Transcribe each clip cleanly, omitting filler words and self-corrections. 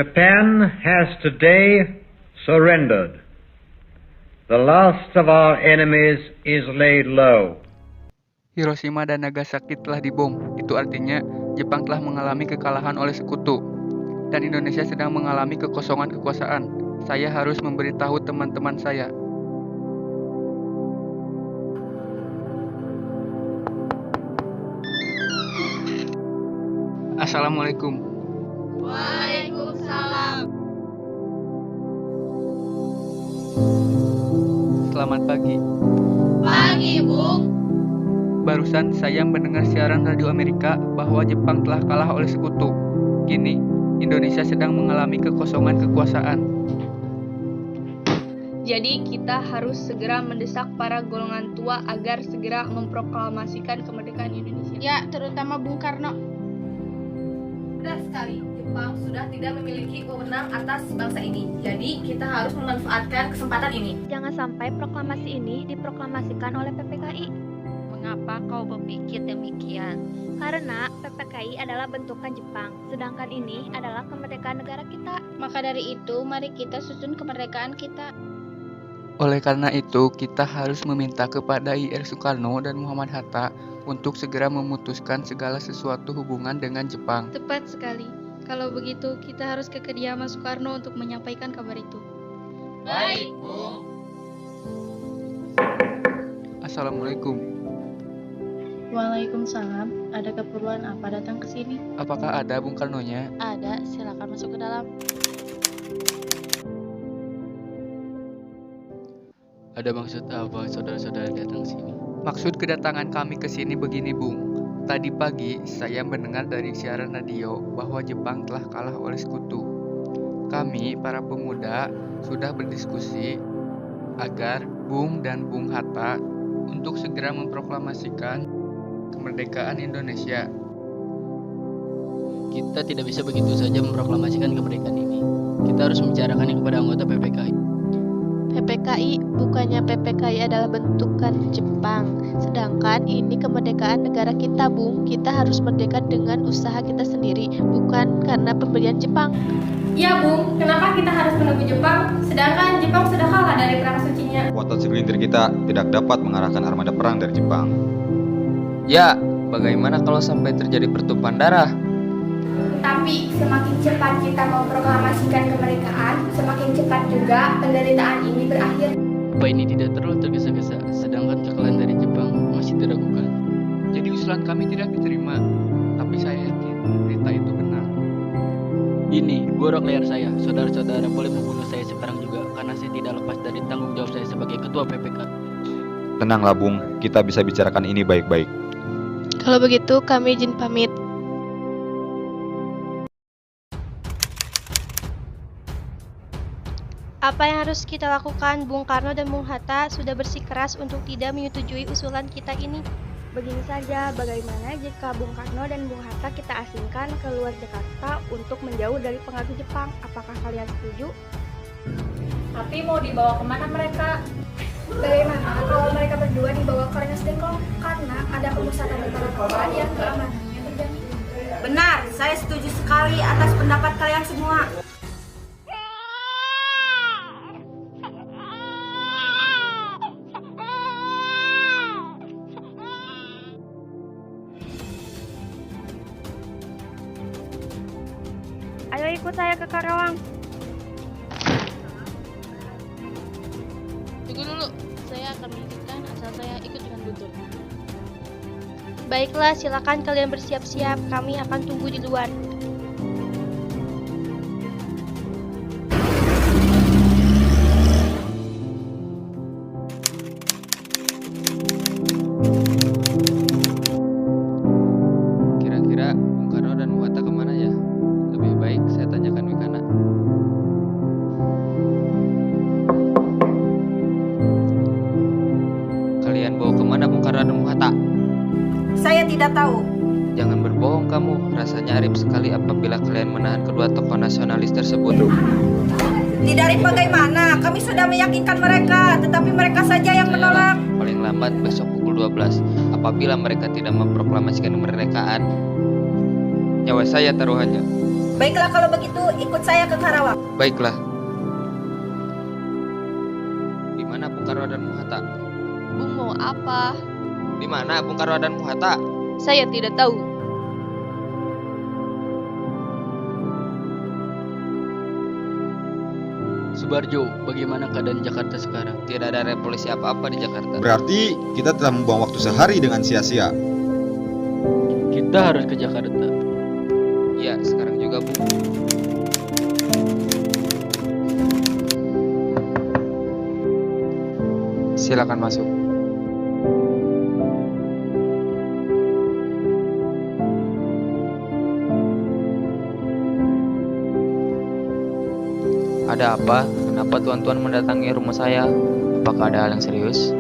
Japan has today surrendered. The last of our enemies is laid low. Hiroshima dan Nagasaki telah dibom. Itu artinya Jepang telah mengalami kekalahan oleh sekutu. Dan Indonesia sedang mengalami kekosongan kekuasaan. Saya harus memberitahu teman-teman saya. Assalamualaikum. Waalaikumsalam. Selamat pagi. Pagi, Bung. Barusan saya mendengar siaran radio Amerika bahwa Jepang telah kalah oleh sekutu. Kini, Indonesia sedang mengalami kekosongan kekuasaan. Jadi kita harus segera mendesak para golongan tua agar segera memproklamasikan kemerdekaan Indonesia. Ya, terutama Bung Karno. Benar sekali, Jepang sudah tidak memiliki wewenang atas bangsa ini. Jadi kita harus memanfaatkan kesempatan ini. Jangan sampai proklamasi ini diproklamasikan oleh PPKI. Mengapa kau berpikir demikian? Karena PPKI adalah bentukan Jepang, sedangkan ini adalah kemerdekaan negara kita. Maka dari itu, mari kita susun kemerdekaan kita. Oleh karena itu, kita harus meminta kepada I.R. Soekarno dan Muhammad Hatta untuk segera memutuskan segala sesuatu hubungan dengan Jepang. Tepat sekali. Kalau begitu, kita harus ke kediaman Soekarno untuk menyampaikan kabar itu. Baik, Bung. Assalamualaikum. Waalaikumsalam. Ada keperluan apa datang ke sini? Apakah ada Bung Karno-nya? Ada, silakan masuk ke dalam. Ada maksud apa saudara-saudara datang sini? Maksud kedatangan kami ke sini begini, Bung. Tadi pagi saya mendengar dari siaran radio bahwa Jepang telah kalah oleh sekutu. Kami, para pemuda, sudah berdiskusi agar Bung dan Bung Hatta untuk segera memproklamasikan kemerdekaan Indonesia. Kita tidak bisa begitu saja memproklamasikan kemerdekaan ini. Kita harus membicarakannya kepada anggota PPKI. PPKI, bukannya PPKI adalah bentukan Jepang. Sedangkan ini kemerdekaan negara kita, Bung. Kita harus merdeka dengan usaha kita sendiri, bukan karena pemberian Jepang. Ya, Bung. Kenapa kita harus menunggu Jepang? Sedangkan Jepang sudah kalah dari perang sucinya. Kekuatan segelintir kita tidak dapat mengarahkan armada perang dari Jepang. Ya, bagaimana kalau sampai terjadi pertumpahan darah? Tapi semakin cepat kita memproklamasikan kemerdekaan, semakin cepat juga penderitaan ini berakhir. Apa ini tidak terlalu tergesa-gesa, sedangkan kekalahan dari Jepang masih diragukan. Jadi usulan kami tidak diterima, tapi saya yakin berita itu benar. Ini, borok leher saya. Saudara-saudara boleh membunuh saya sekarang juga, karena saya tidak lepas dari tanggung jawab saya sebagai ketua PPK. Tenanglah, Bung. Kita bisa bicarakan ini baik-baik. Kalau begitu, kami izin pamit. Apa yang harus kita lakukan? Bung Karno dan Bung Hatta sudah bersikeras untuk tidak menyetujui usulan kita ini. Begini saja, bagaimana jika Bung Karno dan Bung Hatta kita asingkan ke luar Jakarta untuk menjauh dari pengaruh Jepang? Apakah kalian setuju? Tapi mau dibawa kemana mereka? Bagaimana kalau mereka berdua dibawa ke Rengas Dengklok? Karena ada pemusatan tentara yang keamanannya terjamin. Benar, saya setuju sekali atas pendapat kalian semua. Ayo ikut saya ke Karawang. Tunggu dulu, saya akan mengizinkan asal saya ikut dengan Guntur. Baiklah, silakan kalian bersiap-siap. Kami akan tunggu di luar. Kira-kira Bung Karno dan Bung Hatta kemana ya? Lebih baik saya tanyakan Wikana. Kalian bawa kemana Bung Karno dan Bung Hatta? Saya tidak tahu. Jangan berbohong kamu. Rasanya arif sekali apabila kalian menahan kedua tokoh nasionalis tersebut. Tidak arif bagaimana? Kami sudah meyakinkan mereka, tetapi mereka saja yang menolak. Paling lambat besok pukul 12. Apabila mereka tidak memproklamasikan kemerdekaan, nyawa saya taruhannya. Baiklah kalau begitu, ikut saya ke Karawang. Baiklah. Di mana Bung Karno dan Bung Hatta? Bung mau apa? Di mana Bung Karno dan Bung Hatta? Saya tidak tahu. Subarjo, bagaimana keadaan Jakarta sekarang? Tidak ada revolusi apa-apa di Jakarta. Berarti kita telah membuang waktu sehari dengan sia-sia. Kita harus ke Jakarta. Ya, sekarang juga Bung. Silakan masuk. Ada apa? Kenapa tuan-tuan mendatangi rumah saya? Apakah ada hal yang serius?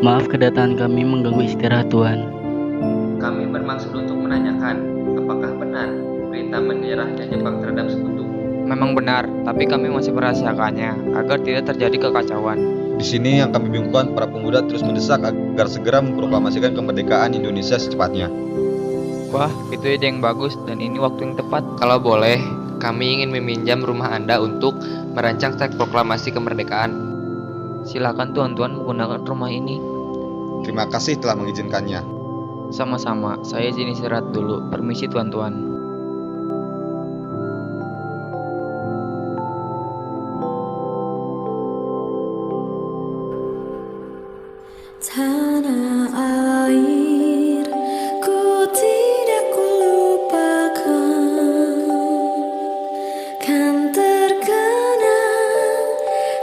Maaf kedatangan kami mengganggu istirahat Tuan. Kami bermaksud untuk menanyakan, apakah benar perintah menyerahnya Jepang terhadap sekutu? Memang benar, tapi kami masih merahasiakannya agar tidak terjadi kekacauan. Di sini yang kami bingungkan, para pemuda terus mendesak agar segera memproklamasikan kemerdekaan Indonesia secepatnya. Wah, itu ide yang bagus dan ini waktu yang tepat. Kalau boleh, kami ingin meminjam rumah Anda untuk merancang teks proklamasi kemerdekaan. Silakan tuan-tuan menggunakan rumah ini. Terima kasih telah mengizinkannya. Sama-sama, saya izin istirahat dulu. Permisi tuan-tuan. Tanah air, ku tidak kulupakan, kan terkenang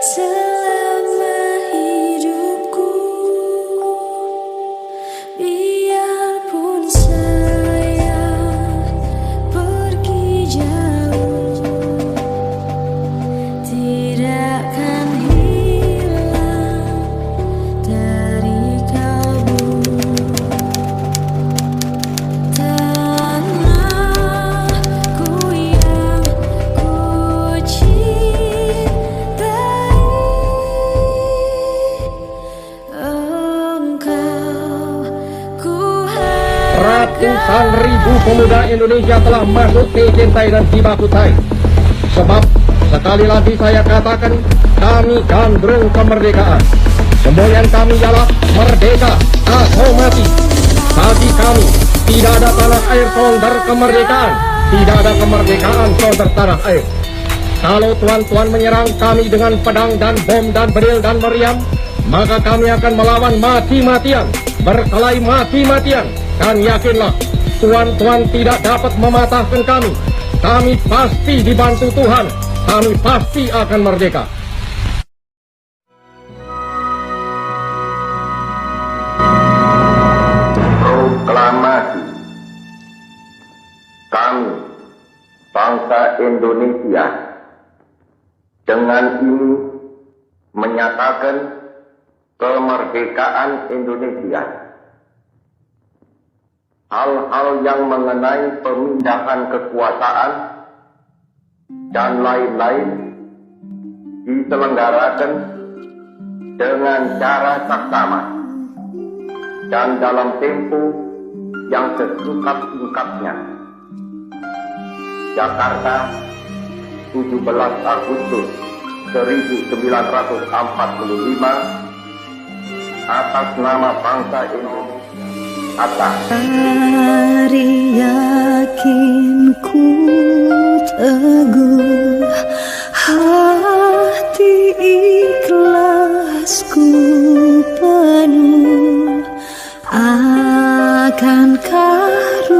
selama hidupku. Biarpun saya pergi jauh, tidak akan hilang dari kalbu. Tanahku yang ku cintai, engkau ku Ratusan ribu pemuda Indonesia telah masuk ke Cintai dan Tiba Kutai. Sebab sekali lagi saya katakan, kami gandrung kemerdekaan. Semboyan kami ialah merdeka atau mati. Bagi kami tidak ada tanah air sonder kemerdekaan, tidak ada kemerdekaan sonder tanah air. Kalau tuan-tuan menyerang kami dengan pedang dan bom dan beril dan meriam, maka kami akan melawan mati-matian, berkelahi mati-matian. Dan yakinlah, tuan-tuan tidak dapat mematahkan kami. Kami pasti dibantu Tuhan. Kami pasti akan merdeka. Proklamasi. Kami, bangsa Indonesia, dengan ini menyatakan kemerdekaan Indonesia. Hal-hal yang mengenai pemindahan kekuasaan dan lain-lain diselenggarakan dengan cara saksama dan dalam tempo yang sesingkat-singkatnya. Jakarta, 17 Agustus 1945, atas nama bangsa Indonesia. Hari yakinku teguh, hati ikhlasku penuh akan karunia